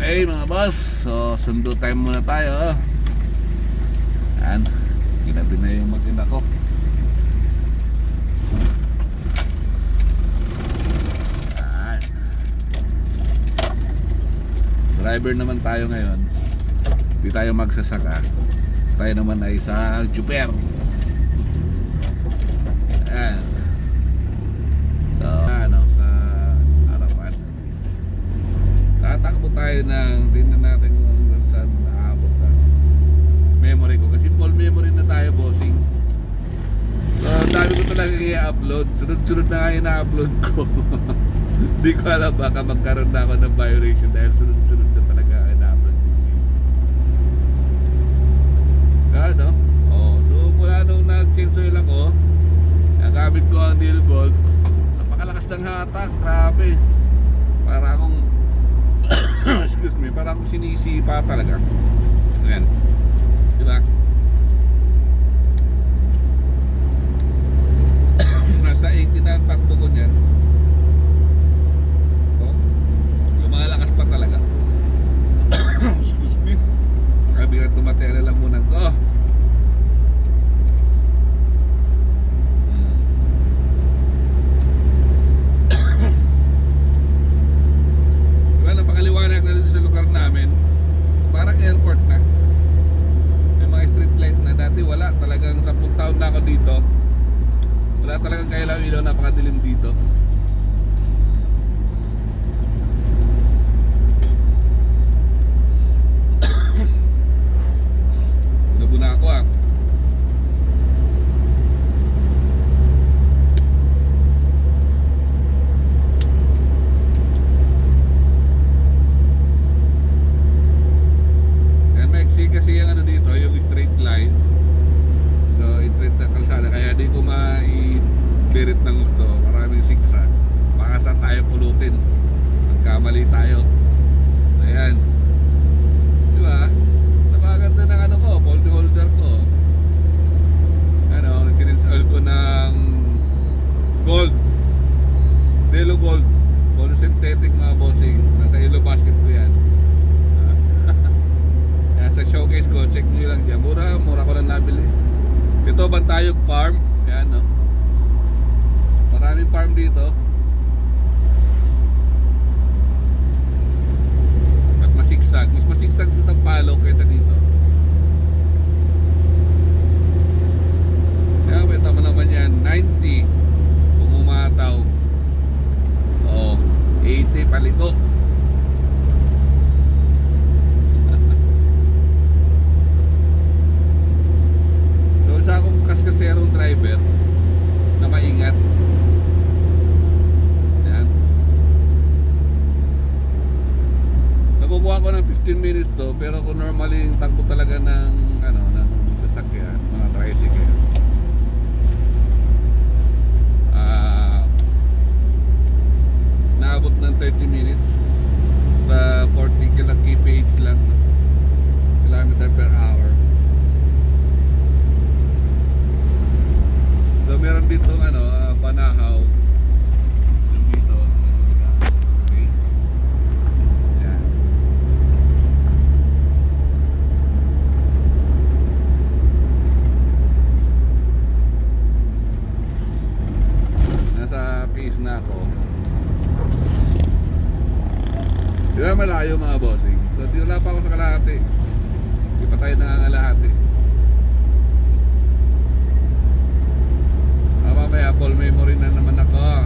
Okay mga boss, so sundo time muna tayo. Yan, ginabi na yung mag-ina ko. Yan. Driver naman tayo ngayon. Hindi tayo magsasaka. Tayo naman ay sa Juper. Yan. So, ano, sa harapan. Tatakbo tayo ng tingnan natin kung hanggang saan naabot ang memory ko. Kasi full memory na tayo, bossing. So, dami ko talaga i-upload. Sunod-sunod na nga yung na-upload ko. Hindi ko alam, baka magkaroon na ako ng violation dahil sunod-sunod na talaga yung na-upload ko. Ano? Oh, so mula nung nag-change oil ako, nagamit ko ang Deal Gold. Napakalakas ng hatak, grabe. Para akong excuse me, para akong sinisipa talaga. Ayan. Diba? Nasa 80 na ang takbo ko niyan. Oh, lumalakas pa talaga. Excuse me. Grabe na tumatera lang muna ko. Napakaliwanag na dito sa lugar namin. Parang airport na. May mga street light na. Dati wala. Talagang 10 taon na ako dito. Wala talagang kailaw-ilaw. Napakadilim dito. Nabu na ako ah. Kasi yung ano dito, yung straight line. So, straight na kalsada. Kaya di ko mai-berit ng gusto. Maraming zigzag. Baka saan tayo pulutin. Magkamali tayo. Ayan. Diba? Napakaganda ng ano ko, folding holder ko. Ano, sinins oil ko ng gold. Delo gold. Gold synthetic mga bossing. Nasa yellow basket ko yan. Sa showcase ko, check nyo lang dyan. Mura ko lang nabili. Ito, Bantayog Farm. Ayan, no? Maraming farm dito. At masigsag. Mas masigsag sa Sampaloc kaysa dito. Kaya, may tama naman yan. 90 kung umataw. O, 80 paliko. Isa akong kaskaserong driver na maingat. Ayan. Nakukuha ko ng 15 minutes to, pero kung normally yung takbo talaga ng ano, ng sasakyan, mga tricycle, naabot ng 30 minutes sa 40 kph lang, kilometer per hour. So meron dito ano, Banahaw dito. Okay. Yan. Nasa peace na ako. Di ba malayo mga bossing? So di wala pa ako sa kalahati. Di pa tayo nangangalahati. Mamaya full memory na naman ako.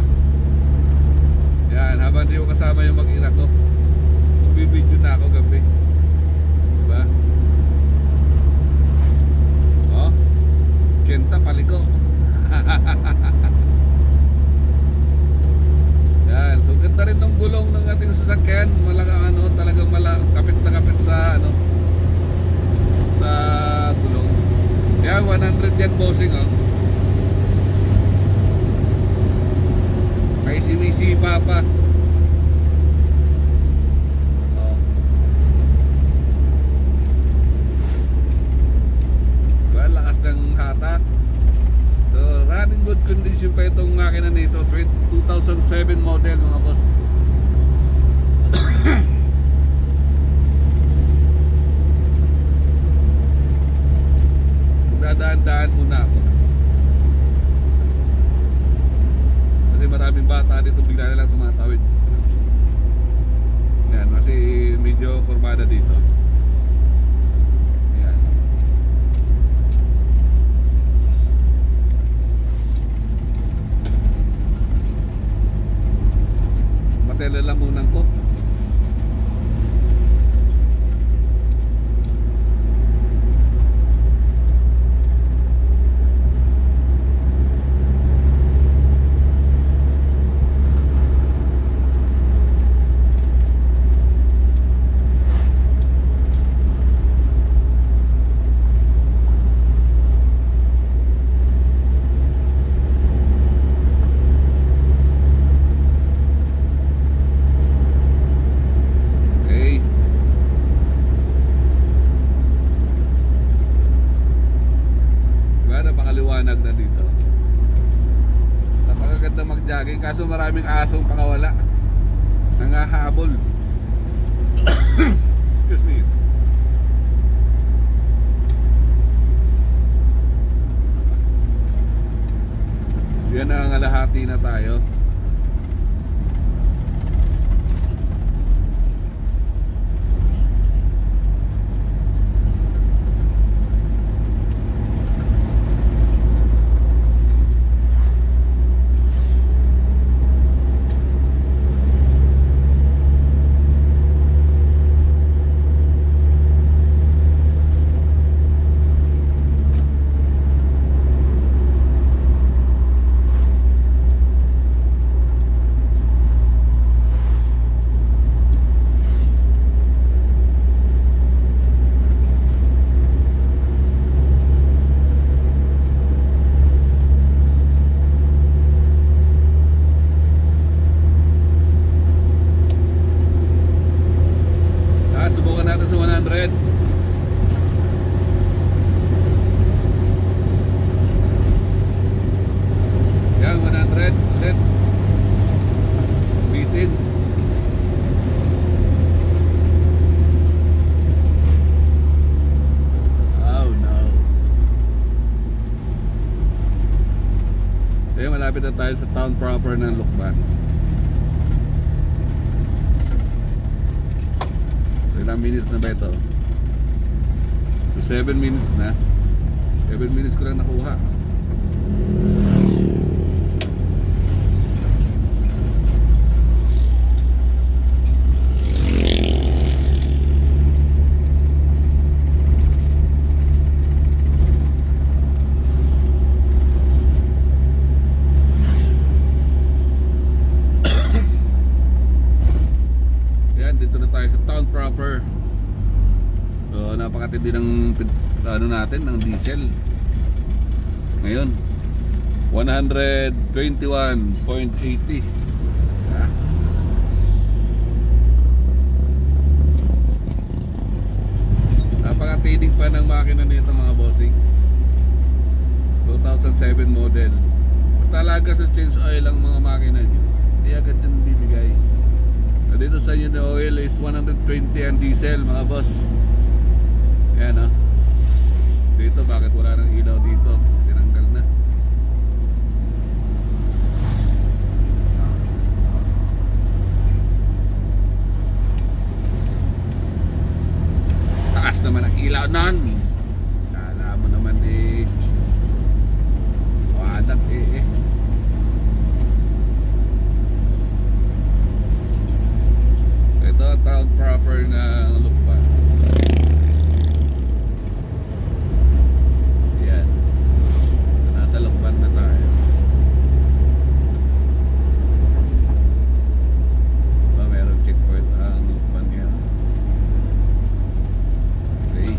Yan, habang di ko kasama yung mag-ina ko, magbibideo na ako gabi. Diba? Oh, 80 paliko. Yan, so ganda rin ng gulong ng ating sasakyan. Malagang ano, talagang kapit na kapit sa ano, sa gulong. Yan, 100 yan bossing oh. May sinisipa pa. Oh. Diba, lakas ng hatak. So, running good condition pa itong makina nito. 2007 model mga boss. medyo kurbada dito. Ayan. Lalamunan ko. Napakaliwanag na dito. Napakaganda mag-jogging, kaso maraming asong pakawala, nangahabol. Excuse me. Yan na, ngalahati na tayo. Subukan natin sa 100. Yan, 100 ulit. Bitin. Oh no. Kaya malapit na tayo sa town proper ng Lucban. Ilang minutes na ba ito? So 7 minutes na. 7 minutes ko lang nakuha. Dito na tayo sa town proper. So napakatindi ng ano natin, ng diesel. Ngayon 121.80. Napakatinig pa ng makina nito mga bossing. 2007 model. Basta alaga sa change oil ang mga makina nyo, di agad yung bibigay. Dito sa unit oil is 120 ang diesel mga boss. Ayan o. Dito bakit wala nang ilaw dito? Tinanggal na. Taas naman ang ilaw nun. Kala mo naman eh, wadak eh. Ito town proper na Lucban. Yan. Nasa Lucban na tayo. Diba meron checkpoint ang Lucban yan. Okay.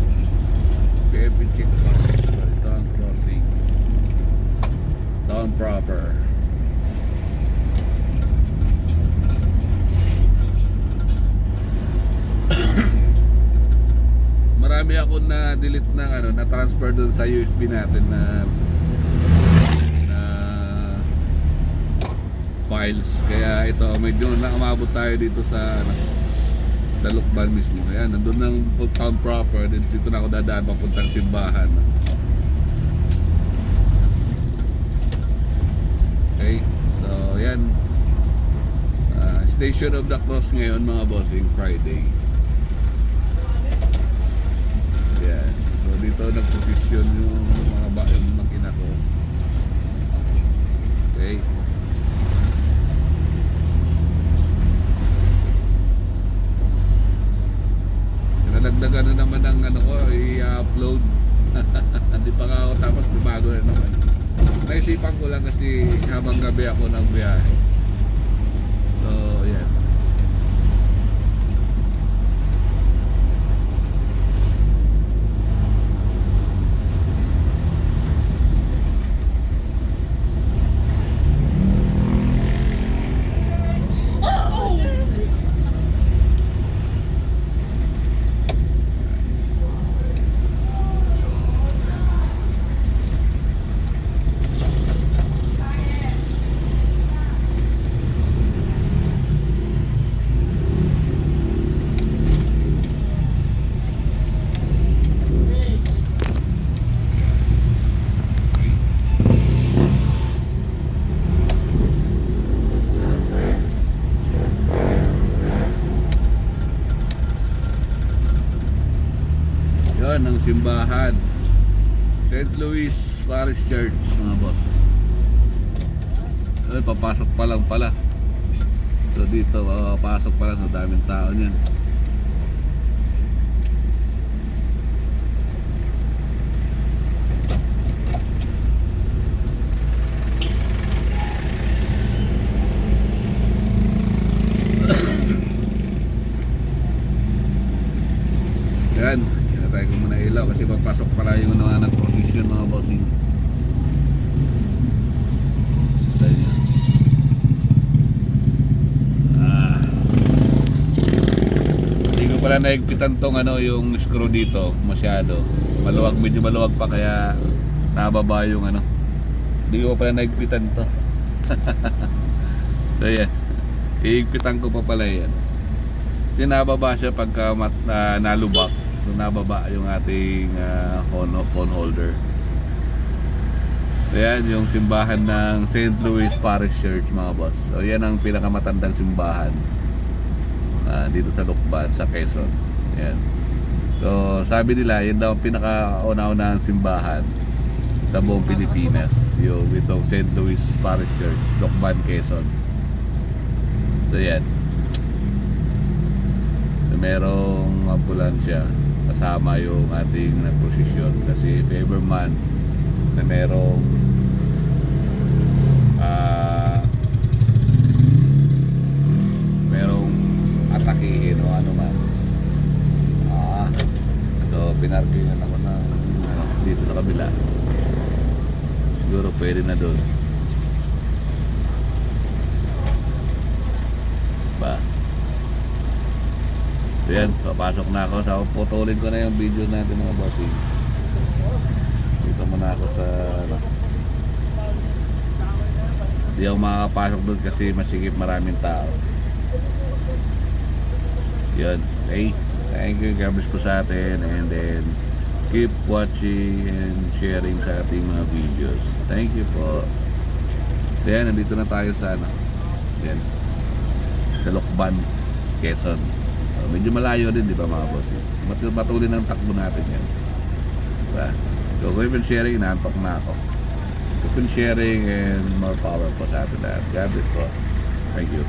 Philippine checkpoint. Town crossing. Town proper. Marami ako na delete ng ano, na transfer doon sa USB natin na files. Kaya ito medyo nakamabot tayo dito sa sa Lucban mismo. Ayan, nandun ng town proper. Dito na ako dadaan papuntang simbahan. Okay, so yan. Station of the Cross ngayon mga bossing, Friday. Yan. So dito nagposisyon yung mga yung makina ko. Okay. Nalagdagan na naman ang ano ko, i-upload. Hindi pa nga ako tapos bumago na naman. Naisipan ko lang kasi habang gabi ako ng biyahe. So, yan. Yan ang simbahan St. Louis Parish Church, mga boss. Ay, papasok pa lang pala. So dito, papasok pa lang, so daming tao niyan. Yan, kinatay ko muna ilaw kasi papasok pala yung mga nag-procession, mga bossing. Tayo yan. Hindi ko pala naigpitan tong ano, yung screw dito masyado. Maluwag, medyo maluwag pa kaya nababa yung ano. Hindi ko pala naigpitan to. So yan, iigpitan ko pa pala yan. Kasi nababa siya pagka nalubak. So nababa yung ating phone holder. So yan yung simbahan ng St. Louis Parish Church, mga boss. So yan ang pinakamatandang simbahan dito sa Lucban, sa Quezon. Yan. So sabi nila yan daw ang pinakauna-unahang simbahan sa buong Pilipinas, yung itong St. Louis Parish Church, Lucban, Quezon. So yan. So, merong ambulansya kasama yung ating nagposisyon kasi if ever man na merong atakihin o ano man, so pinarkingan ako na dito sa kabila, siguro pwede na doon ba. So yan, papasok na ako. So putulin ko na yung video natin, mga bossing. Dito muna ako sa ano. Hindi ako makakapasok doon kasi masikip, maraming tao. Yan, okay. Thank you, God bless po sa atin. And then keep watching and sharing sa ating mga videos. Thank you po. Yan, nandito na tayo sa ano. Yan, sa Lucban, Quezon. Medyo malayo din, di ba, mga boss? Matuloy ng takbo natin yan, diba? So keep on sharing, inaantok na ako. Keep on sharing and more power po sa atin lahat. God bless po. Thank you.